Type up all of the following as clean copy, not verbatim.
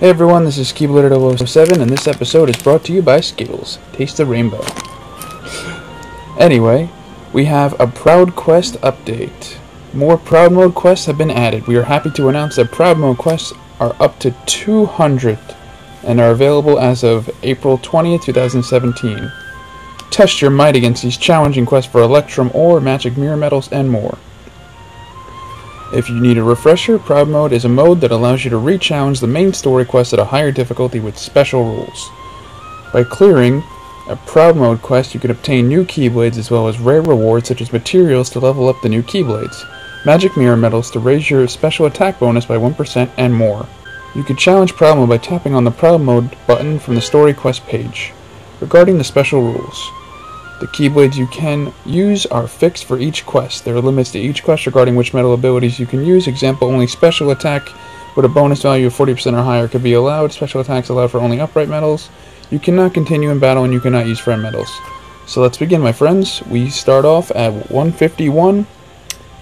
Hey everyone, this is Keyblade 007, and this episode is brought to you by Skittles. Taste the rainbow. Anyway, we have a Proud Quest update. More Proud Mode quests have been added. We are happy to announce that Proud Mode quests are up to 200 and are available as of April 20th, 2017. Test your might against these challenging quests for Electrum Ore, magic mirror medals, and more. If you need a refresher, Proud Mode is a mode that allows you to re-challenge the main story quest at a higher difficulty with special rules. By clearing a Proud Mode quest, you can obtain new Keyblades as well as rare rewards such as materials to level up the new Keyblades, magic mirror medals to raise your special attack bonus by 1%, and more. You can challenge Proud Mode by tapping on the Proud Mode button from the story quest page. Regarding the special rules, the Keyblades you can use are fixed for each quest. There are limits to each quest regarding which medal abilities you can use. Example, only special attack with a bonus value of 40% or higher could be allowed. Special attacks allowed for only upright medals. You cannot continue in battle and you cannot use friend medals. So let's begin, my friends. We start off at 151.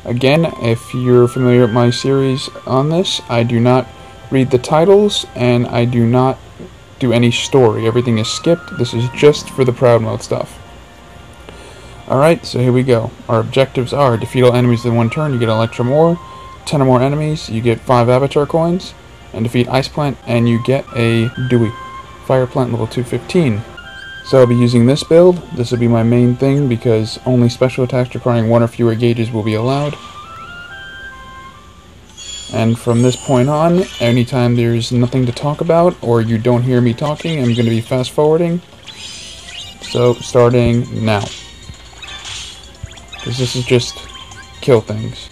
Again, if you're familiar with my series on this, I do not read the titles and I do not do any story. Everything is skipped. This is just for the Proud Mode stuff. Alright, so here we go. Our objectives are defeat all enemies in one turn, you get Electrum Ore, 10 or more enemies, you get 5 avatar coins, and defeat Ice Plant, and you get a Dewey. Fire Plant level 215. So I'll be using this build. This will be my main thing because only special attacks requiring 1 or fewer gauges will be allowed. And from this point on, anytime there's nothing to talk about, or you don't hear me talking, I'm going to be fast forwarding. So, starting now. Because this is just kill things.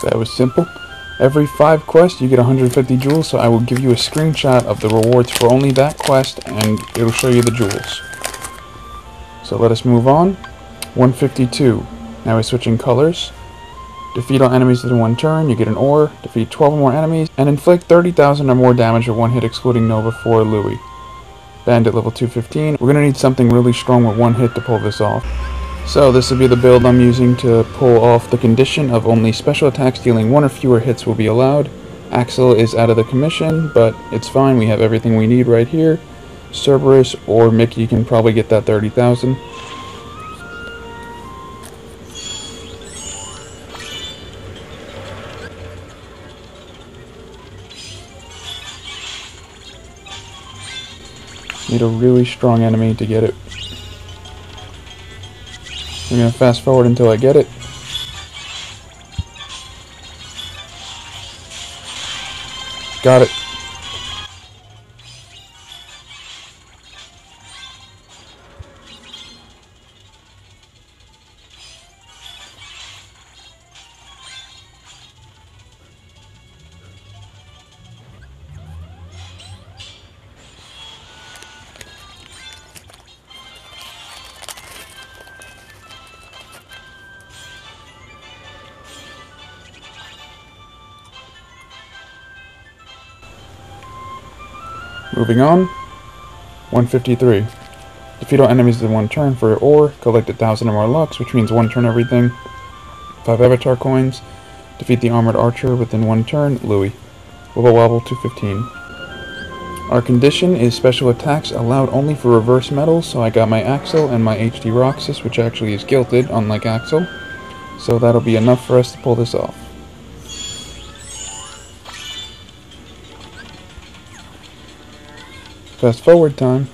That was simple. Every 5 quests you get 150 jewels, so I will give you a screenshot of the rewards for only that quest and it'll show you the jewels. So let us move on. 152. Now we're switching colors. Defeat all enemies in one turn, you get an ore, defeat 12 or more enemies, and inflict 30,000 or more damage with one hit excluding Nova for Louis. Bandit level 215. We're going to need something really strong with one hit to pull this off. So this will be the build I'm using to pull off the condition of only special attacks dealing 1 or fewer hits will be allowed. Axel is out of the commission, but it's fine, we have everything we need right here. Cerberus or Mickey can probably get that 30,000. Need a really strong enemy to get it. I'm going to fast forward until I get it. Got it. Moving on, 153. Defeat all enemies in one turn for ore, collect 1,000 or more lux, which means one turn everything. 5 avatar coins. Defeat the armored archer within one turn, Louis. Wibble Wobble 215. Our condition is special attacks allowed only for reverse medals, so I got my Axel and my HD Roxas, which actually is gilted, unlike Axel. So that'll be enough for us to pull this off. Fast forward time.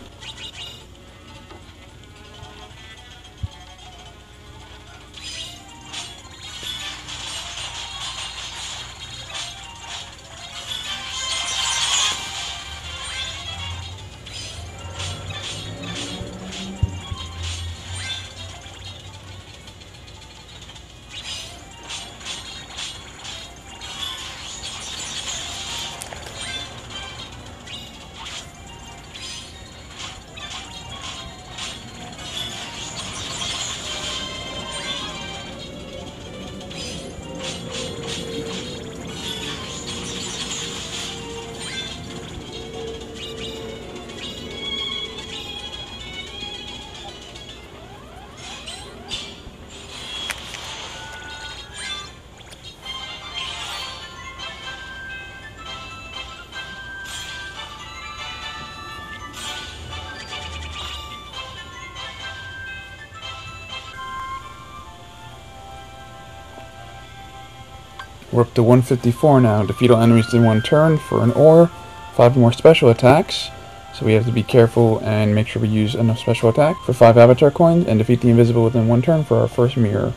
We're up to 154 now. Defeat all enemies in one turn for an ore. 5 more special attacks. So we have to be careful and make sure we use enough special attack for 5 avatar coins, and defeat the invisible within one turn for our first mirror.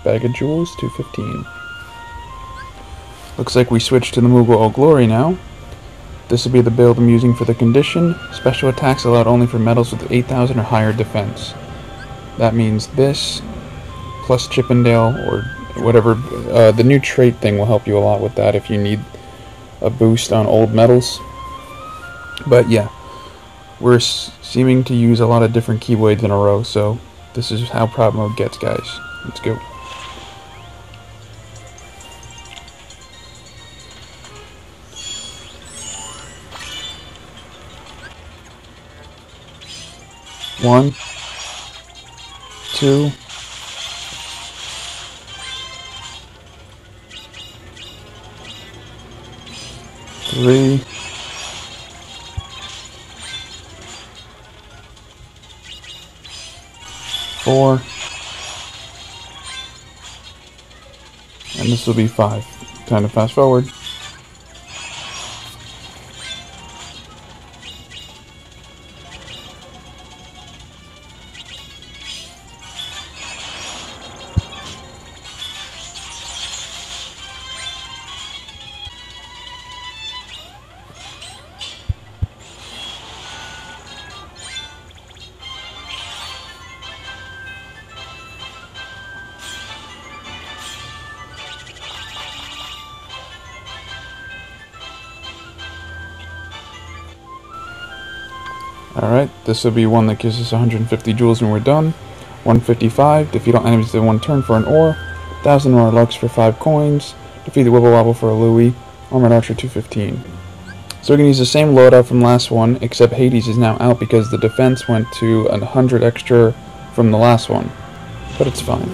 Bag of jewels, 215. Looks like we switched to the Moogle All Glory now. This will be the build I'm using for the condition. Special attacks allowed only for medals with 8,000 or higher defense. That means this, plus Chippendale, or whatever. The new trait thing will help you a lot with that if you need a boost on old medals. But yeah, we're seeming to use a lot of different Keyblades in a row, so this is how Proud Mode gets, guys. Let's go. One, two, three, four, and this will be 5. Time to fast forward. Alright, this will be one that gives us 150 jewels when we're done. 155, defeat all enemies in one turn for an ore. 1,000 more Lux for 5 coins. Defeat the Wibble Wobble for a Louie. Armored Archer 215. So we're going to use the same loadout from last one, except Hades is now out because the defense went to 100 extra from the last one. But it's fine.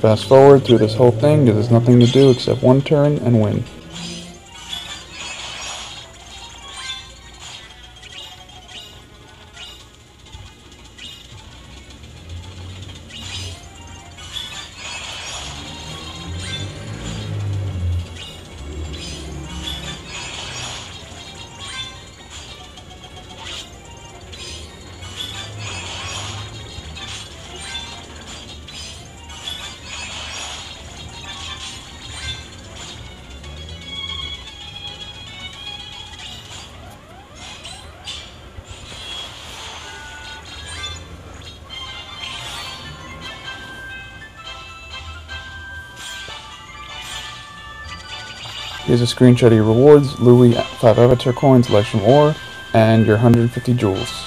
Fast forward through this whole thing because there's nothing to do except one turn and win. Here's a screenshot of your rewards: Louie, 5 avatar coins, Electrum Ore, and your 150 jewels.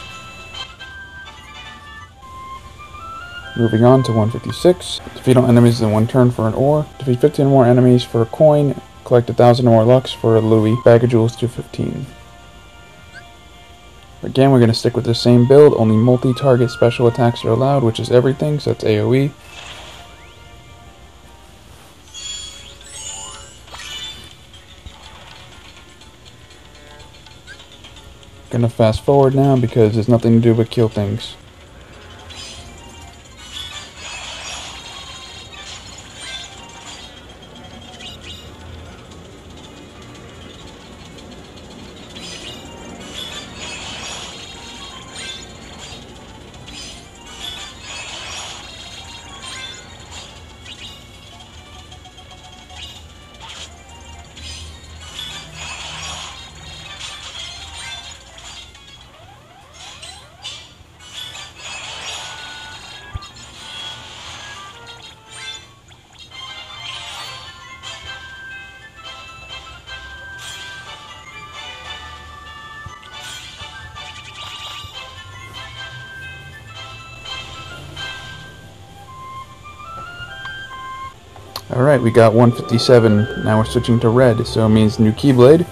Moving on to 156. Defeat all enemies in one turn for an ore. Defeat 15 more enemies for a coin. Collect 1,000 more Lux for a Louie. Bag of jewels 215. Again, we're going to stick with the same build, only multi-target special attacks are allowed, which is everything, so that's AoE. Gonna fast forward now because there's nothing to do but kill things. Alright, we got 157. Now we're switching to red, so it means new Keyblade.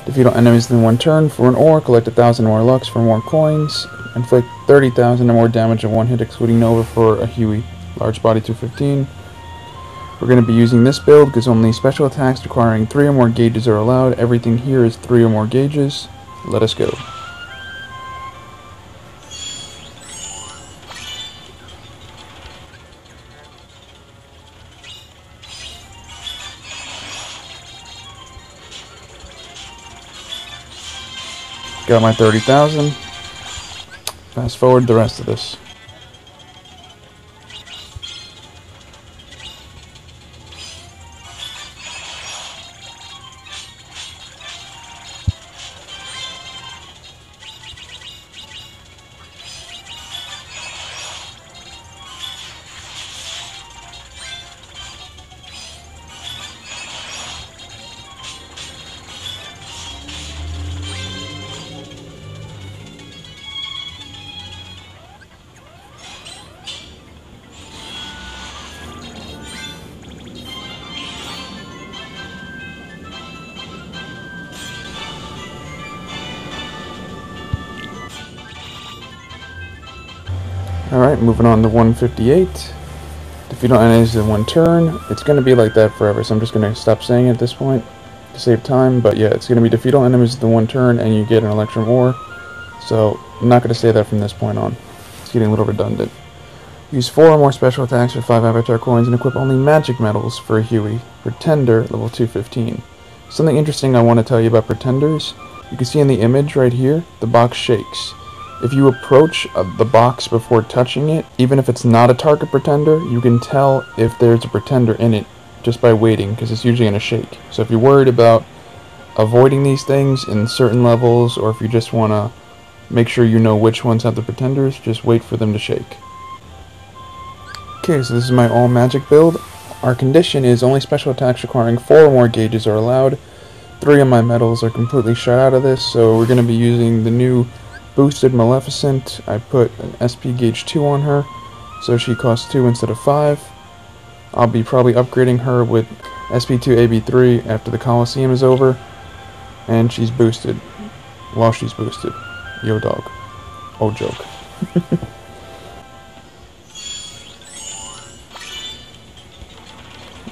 Defeat all enemies in one turn for an ore, collect 1,000 more Lux for more coins, inflict 30,000 or more damage in one hit excluding Nova for a Huey. Large body 215. We're going to be using this build because only special attacks requiring 3 or more gauges are allowed. Everything here is 3 or more gauges. Let us go. Got my 30,000. Fast forward the rest of this. Alright, moving on to 158. Defeat all enemies in one turn. It's going to be like that forever, so I'm just going to stop saying it at this point to save time. But yeah, it's going to be defeat all enemies in one turn and you get an Electrum Ore. So I'm not going to say that from this point on. It's getting a little redundant. Use 4 or more special attacks for 5 avatar coins and equip only magic medals for a Huey. Pretender, level 215. Something interesting I want to tell you about pretenders. You can see in the image right here, the box shakes. If you approach the box before touching it, even if it's not a target pretender, you can tell if there's a pretender in it just by waiting, because it's usually going to shake. So if you're worried about avoiding these things in certain levels, or if you just want to make sure you know which ones have the pretenders, just wait for them to shake. Okay, so this is my all magic build. Our condition is only special attacks requiring 4 or more gauges are allowed. 3 of my medals are completely shut out of this, so we're going to be using the new boosted Maleficent. I put an SP gauge 2 on her, so she costs 2 instead of 5. I'll be probably upgrading her with SP2 AB3 after the Coliseum is over, and she's boosted while she's boosted. Yo dog. Oh joke.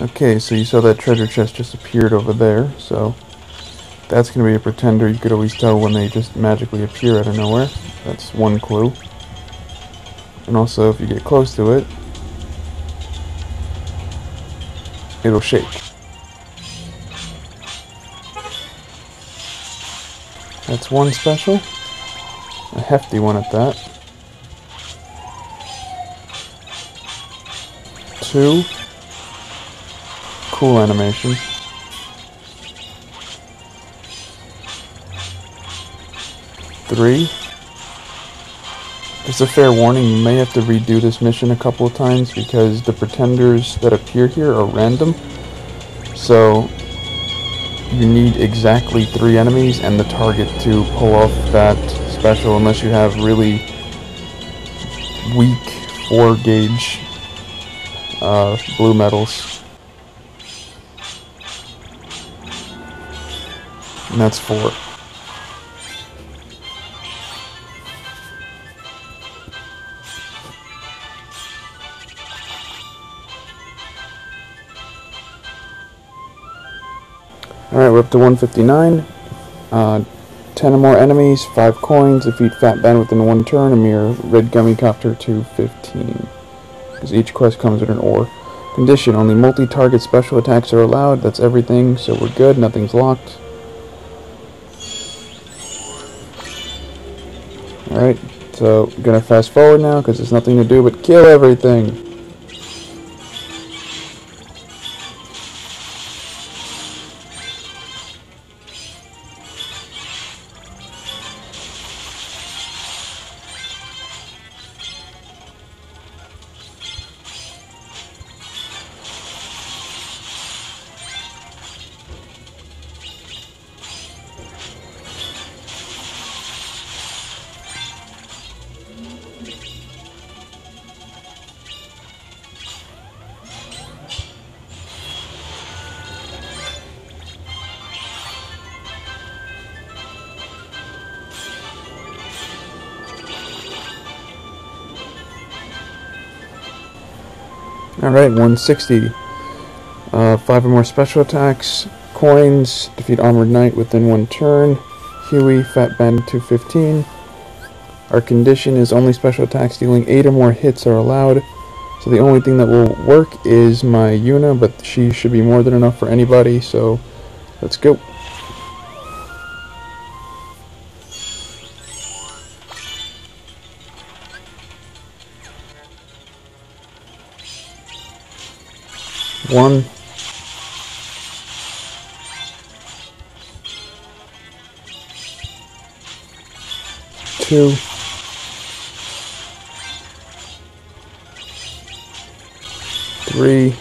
Okay, so you saw that treasure chest just appeared over there, so that's going to be a pretender. You could always tell when they just magically appear out of nowhere. That's one clue. And also, if you get close to it, it'll shake. That's one special. A hefty one at that. 2. Cool animation. 3. Just a fair warning, you may have to redo this mission a couple of times because the pretenders that appear here are random. So you need exactly 3 enemies and the target to pull off that special, unless you have really weak 4 gauge blue medals. And that's 4. Alright, we're up to 159. 10 or more enemies, 5 coins, defeat Fat Ben within 1 turn, a mere red gummy copter to 15. Because each quest comes with an ore. Condition, only multi-target special attacks are allowed. That's everything, so we're good, nothing's locked. Alright, so I'm gonna fast forward now because there's nothing to do but kill everything. Alright, 160. 5 or more special attacks. Coins. Defeat Armored Knight within 1 turn. Huey, Fat Ben 215. Our condition is only special attacks dealing 8 or more hits are allowed. So the only thing that will work is my Yuna, but she should be more than enough for anybody, so let's go. 1, 2, 3,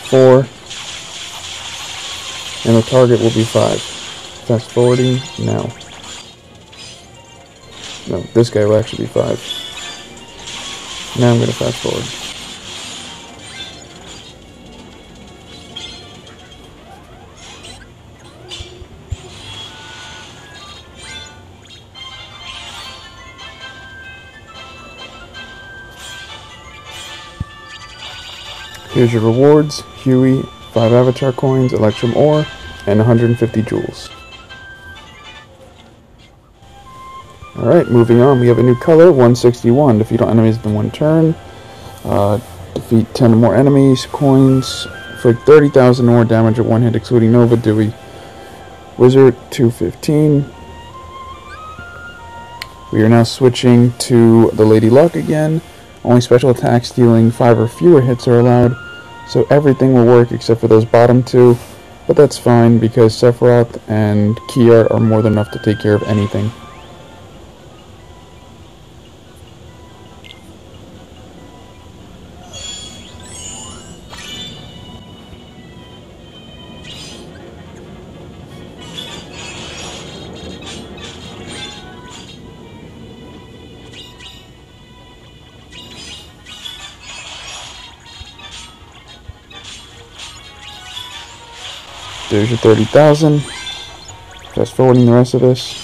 4, and the target will be 5. Fast forwarding now. No, this guy will actually be 5. Now I'm going to fast forward. Here's your rewards: Huey, 5 avatar coins, Electrum Ore, and 150 jewels. Alright, moving on, we have a new color, 161. Defeat all enemies in 1 turn. Defeat 10 or more enemies, coins, inflict 30,000 more damage at 1 hit, excluding Nova, Dewey. Wizard, 215. We are now switching to the Lady Luck again. Only special attacks dealing 5 or fewer hits are allowed, so everything will work except for those bottom 2, but that's fine because Sephiroth and Kia are more than enough to take care of anything. There's your 30,000. Fast forwarding the rest of this.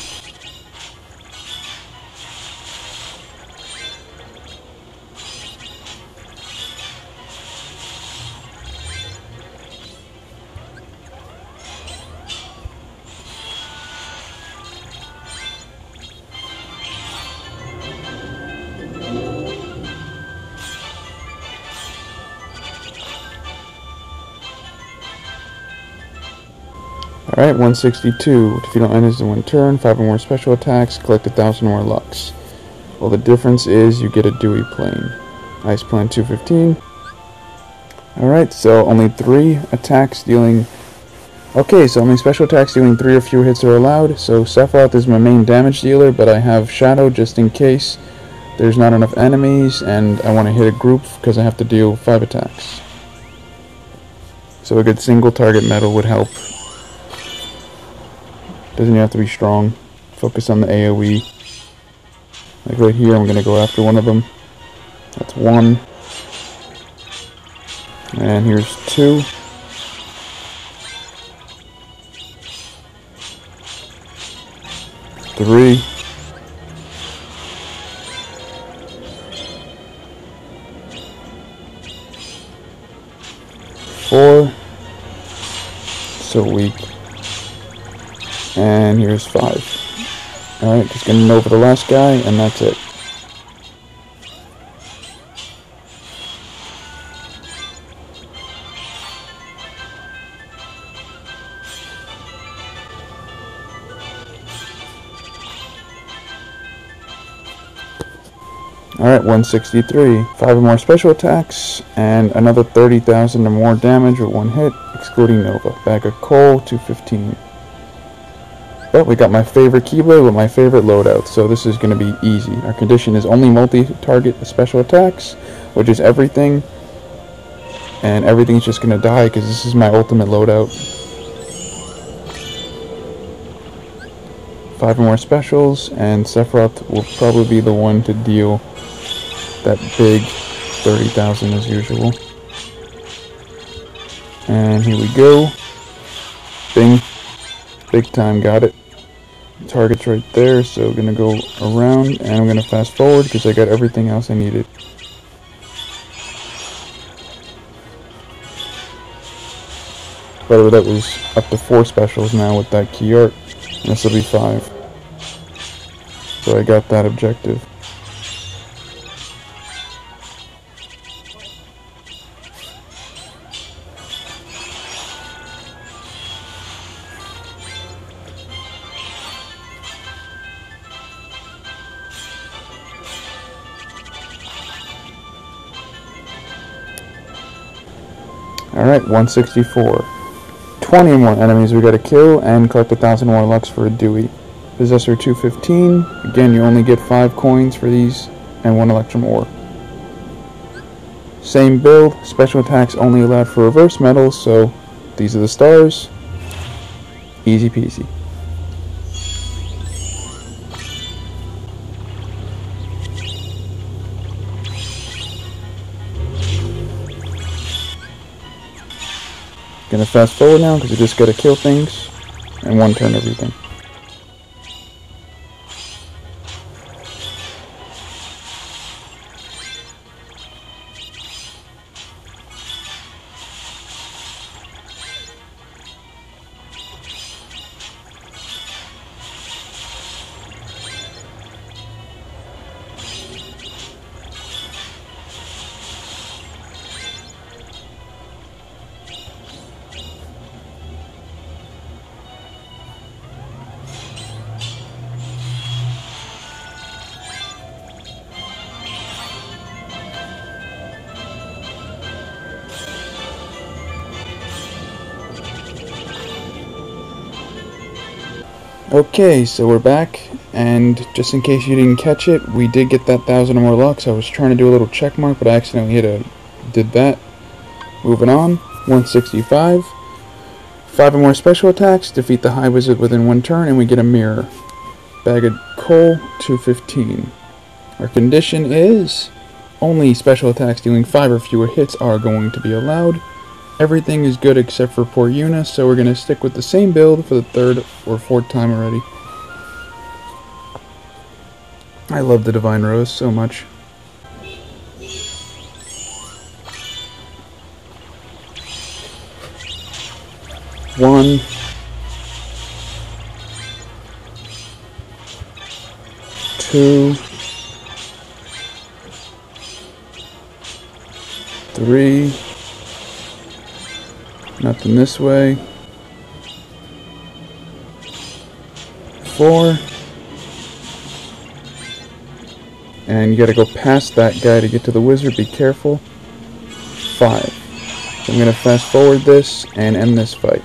Alright, 162. Defeat all enemies in 1 turn, 5 or more special attacks, collect 1,000 more Lux. Well, the difference is you get a Dewey plane. Ice Plan 215. Alright, so only 3 attacks dealing... Okay, so only special attacks dealing 3 or fewer hits are allowed. So Sephiroth is my main damage dealer, but I have Shadow just in case there's not enough enemies and I want to hit a group because I have to deal 5 attacks. So a good single target medal would help. Doesn't have to be strong. Focus on the AoE. Like right here, I'm going to go after one of them. That's 1. And here's 2. Three. 4. So weak. And here's 5. Alright, just gonna Nova the last guy, and that's it. Alright, 163. 5 or more special attacks, and another 30,000 or more damage with 1 hit, excluding Nova. Bag of coal, 215. But we got my favorite Keyblade with my favorite loadout, so this is going to be easy. Our condition is only multi-target special attacks, which is everything. And everything's just going to die because this is my ultimate loadout. 5 or more specials, and Sephiroth will probably be the one to deal that big 30,000 as usual. And here we go. Bing. Big time, got it. Target's right there, so gonna go around, and I'm gonna fast forward because I got everything else I needed. By the way, that was up to 4 specials now with that key art. And this will be 5. So I got that objective. Alright, 164. 20 more enemies we gotta kill and collect 1,000 more Lux for a Dewey. Possessor 215. Again, you only get 5 coins for these and 1 Electrum Ore. Same build, special attacks only allowed for reverse medals, so these are the stars. Easy peasy. Gonna fast forward now because you just gotta kill things and one turn everything. Okay, so we're back, and just in case you didn't catch it, we did get that 1,000 or more Lux. I was trying to do a little check mark, but I accidentally did that. Moving on, 165. 5 or more special attacks, defeat the High Wizard within 1 turn, and we get a mirror. Bag of coal, 215. Our condition is only special attacks dealing 5 or fewer hits are going to be allowed. Everything is good except for poor Yuna, so we're going to stick with the same build for the 3rd or 4th time already. I love the Divine Rose so much. One. Two. 3. Nothing this way. 4. And you gotta go past that guy to get to the wizard, be careful. 5. So I'm gonna fast forward this and end this fight.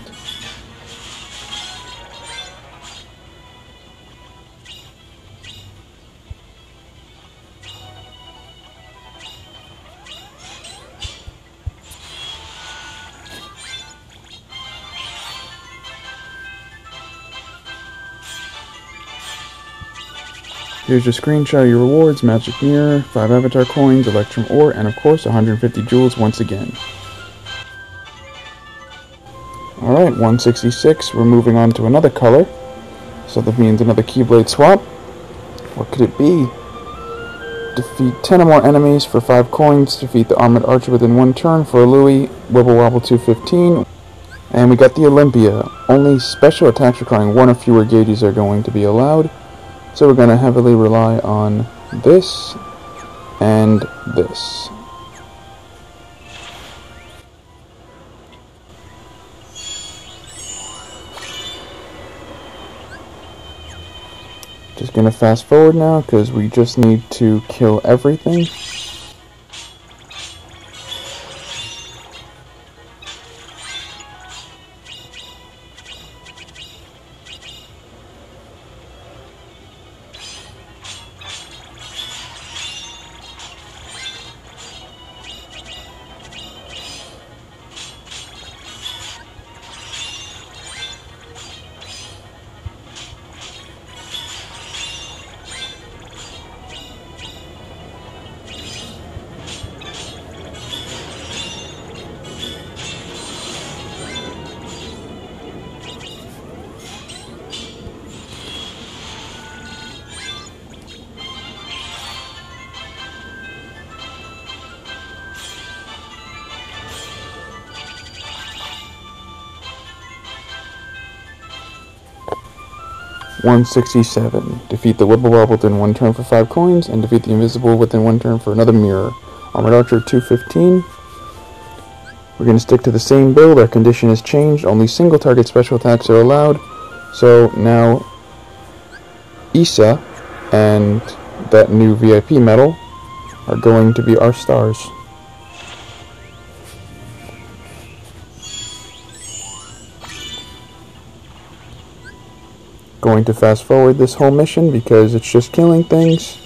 Here's your screenshot of your rewards: Magic Mirror, 5 Avatar Coins, Electrum Ore, and of course 150 Jewels once again. Alright, 166, we're moving on to another color. So that means another Keyblade swap. What could it be? Defeat 10 or more enemies for 5 coins, defeat the Armored Archer within 1 turn for a Louis, Wibble Wobble 215. And we got the Olympia. Only special attacks requiring 1 or fewer gauges are going to be allowed. So we're going to heavily rely on this and this. Just going to fast forward now because we just need to kill everything. $167. Defeat the Wibble Wobble within 1 turn for 5 coins, and defeat the Invisible within 1 turn for another mirror. Armored Archer 215. We're going to stick to the same build. Our condition has changed. Only single target special attacks are allowed. So now Issa and that new VIP medal are going to be our stars. going to fast forward this whole mission because it's just killing things.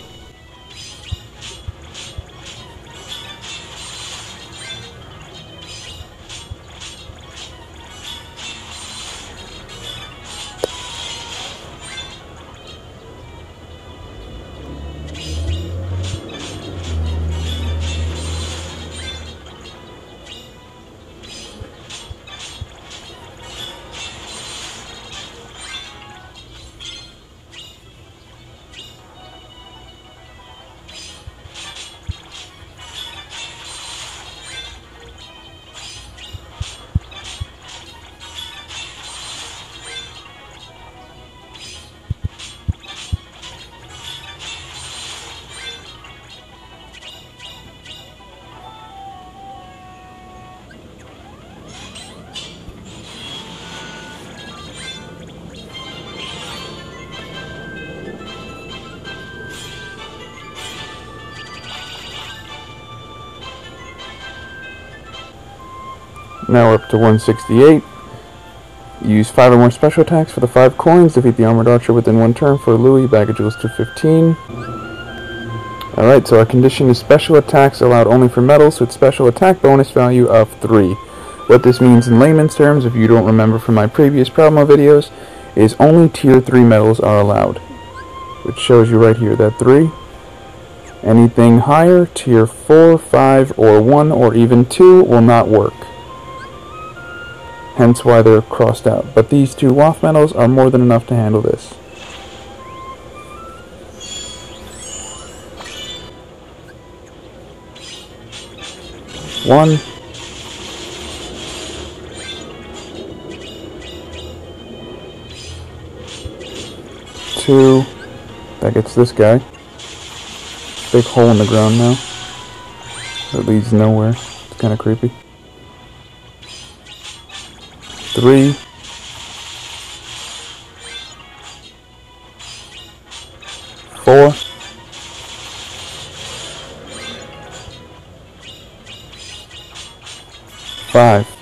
Now we're up to 168. Use 5 or more special attacks for the 5 coins. Defeat the armored archer within 1 turn for Louis. Bag of jewels to 15. Alright, so our condition is special attacks allowed only for metals with special attack bonus value of 3. What this means in layman's terms, if you don't remember from my previous Proud Mode videos, is only tier 3 metals are allowed. Which shows you right here, that 3. Anything higher, tier 4, 5, or 1, or even 2 will not work. Hence why they're crossed out. But these 2 waft metals are more than enough to handle this. One. 2. That gets this guy. Big hole in the ground now. That leads nowhere. It's kind of creepy. 3. 4. 5.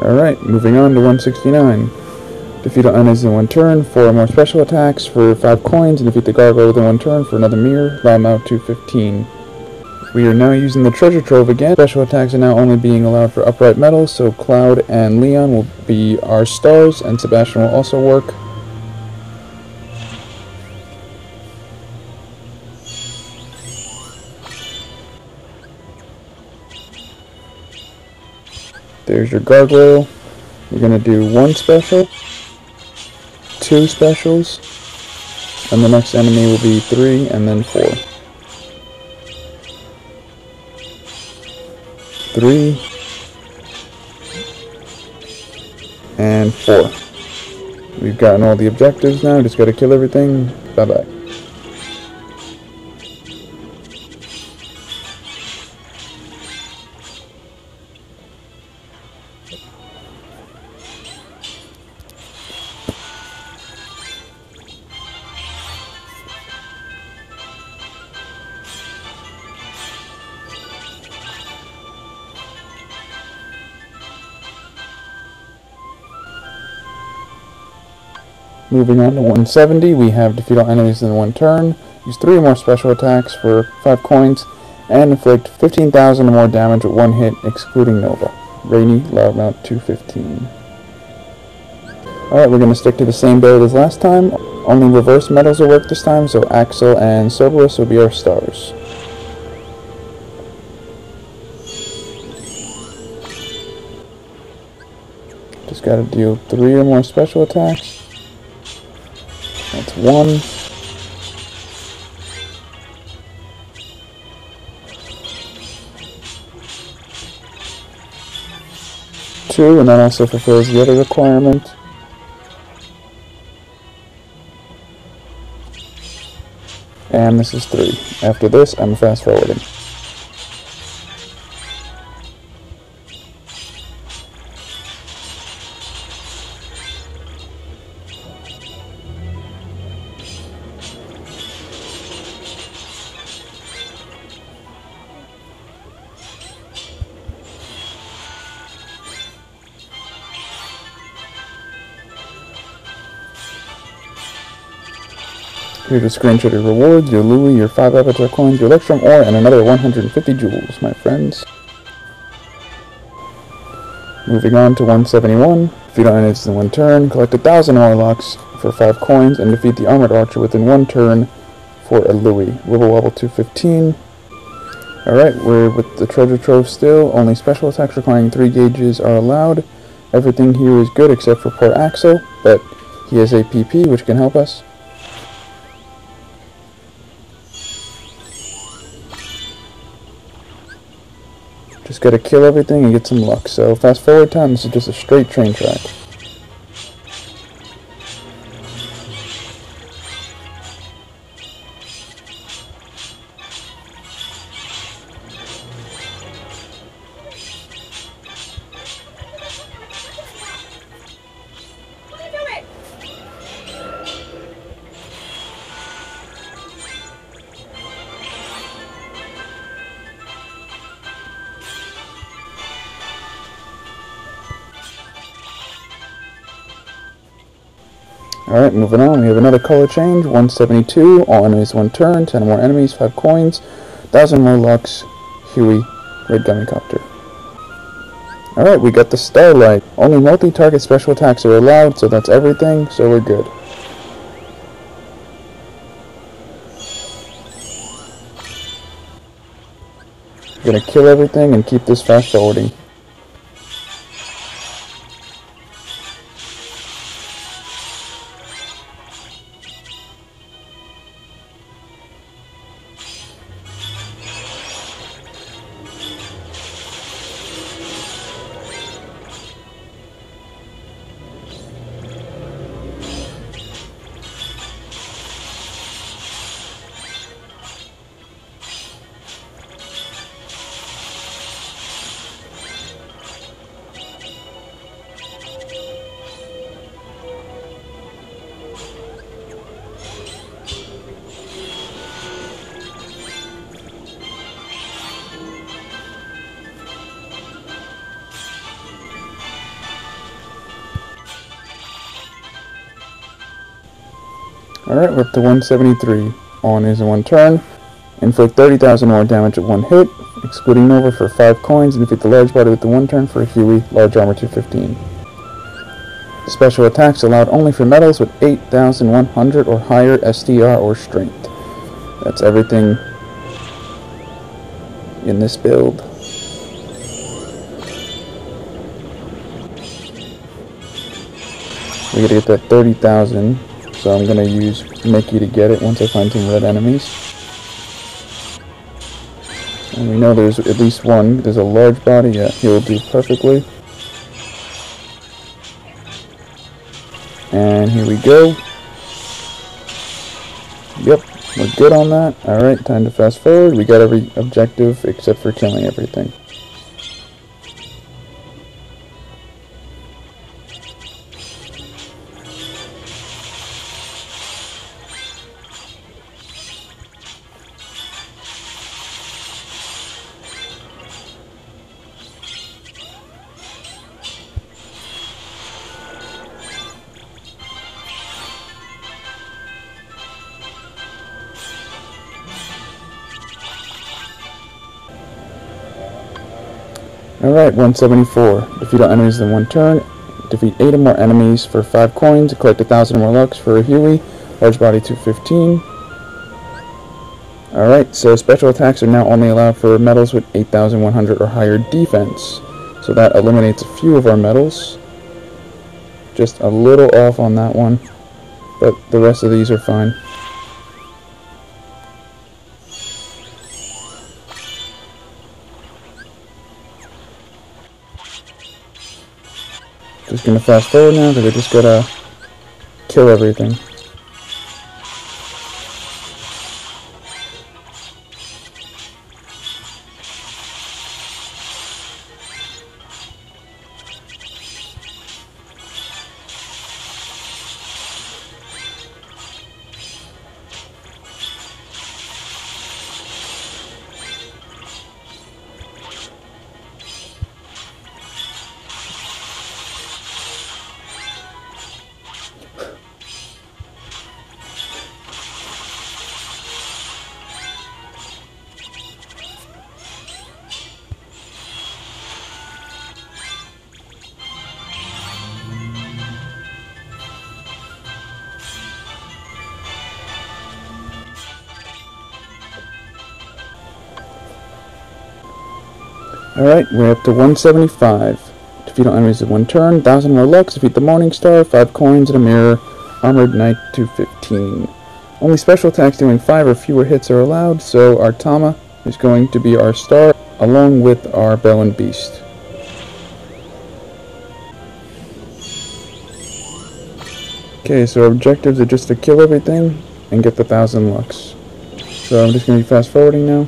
Alright, moving on to 169. Defeat all enemies in 1 turn, 4 or more special attacks for 5 coins, and defeat the gargoyle within 1 turn for another mirror, allow out to 15. We are now using the treasure trove again. Special attacks are now only being allowed for upright metals, so Cloud and Leon will be our stars, and Sebastian will also work. There's your gargoyle. We're going to do 1 special, 2 specials, and the next enemy will be 3 and then 4. 3 and 4. We've gotten all the objectives now, just got to kill everything. Bye bye. Moving on to 170, we have defeat all enemies in 1 turn, use 3 or more special attacks for 5 coins, and inflict 15,000 or more damage with 1 hit, excluding Nova. Rainy, loudmouth 215. Alright, we're going to stick to the same build as last time. Only reverse metals will work this time, so Axel and Cerberus will be our stars. Just gotta deal 3 or more special attacks. That's 1. 2, and that also fulfills the other requirement. And this is 3. After this, I'm fast forwarding. Here's a screenshot of rewards, your Louis, your 5 avatar coins, your Electrum Ore, and another 150 jewels, my friends. Moving on to 171. Defeat all enemies in one turn, collect 1,000 ore locks for 5 coins, and defeat the armored archer within 1 turn for a Louis. Wibble Wobble 215. Alright, we're with the treasure trove still. Only special attacks requiring 3 gauges are allowed. Everything here is good except for poor Axel, but he has a PP which can help us. Just gotta kill everything and get some luck. So fast forward time, this is just a straight train track. Alright, moving on, we have another color change, 172, all enemies 1 turn, 10 more enemies, 5 coins, 1,000 more lux, Huey, red gummy copter. Alright, we got the Starlight. Only multi-target special attacks are allowed, so that's everything, so we're good. Gonna kill everything and keep this fast forwarding. Alright, we're up to 173. All enemies in 1 turn. Inflict 30,000 more damage at 1 hit, excluding Nova for 5 coins, and defeat the large body with the 1 turn for a Huey, large armor 215. Special attacks allowed only for metals with 8,100 or higher STR or strength. That's everything in this build. We gotta get that 30,000. So I'm gonna use Mickey to get it once I find some red enemies. And we know there's at least one. There's a large body. Yeah, he'll do perfectly. And here we go. Yep, we're good on that. Alright, time to fast forward. We got every objective except for killing everything. Alright, 174. Defeat all enemies in 1 turn. Defeat 8 or more enemies for 5 coins. Collect 1,000 or more lux for a Huey. Large body 215. Alright, so special attacks are now only allowed for metals with 8,100 or higher defense. So that eliminates a few of our metals. Just a little off on that one. But the rest of these are fine. Just gonna fast forward now because I just gotta kill everything. Alright, we're up to 175. Defeat all enemies in 1 turn, 1,000 more Lux, defeat the Morning Star, 5 coins and a mirror, Armored Knight to 15. Only special attacks doing 5 or fewer hits are allowed, so our Tama is going to be our star, along with our Bell and Beast. Okay, so our objectives are just to kill everything and get the 1,000 Lux. So I'm just going to be fast forwarding now.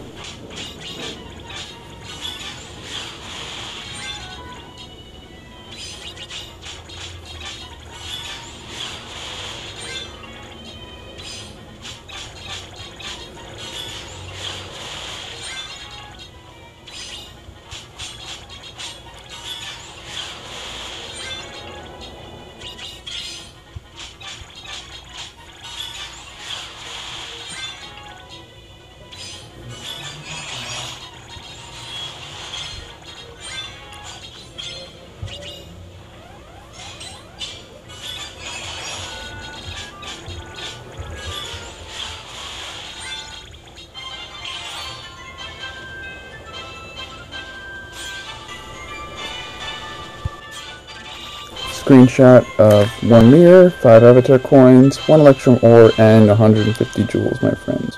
Screenshot of 1 mirror, 5 avatar coins, 1 Electrum Ore, and 150 jewels, my friends.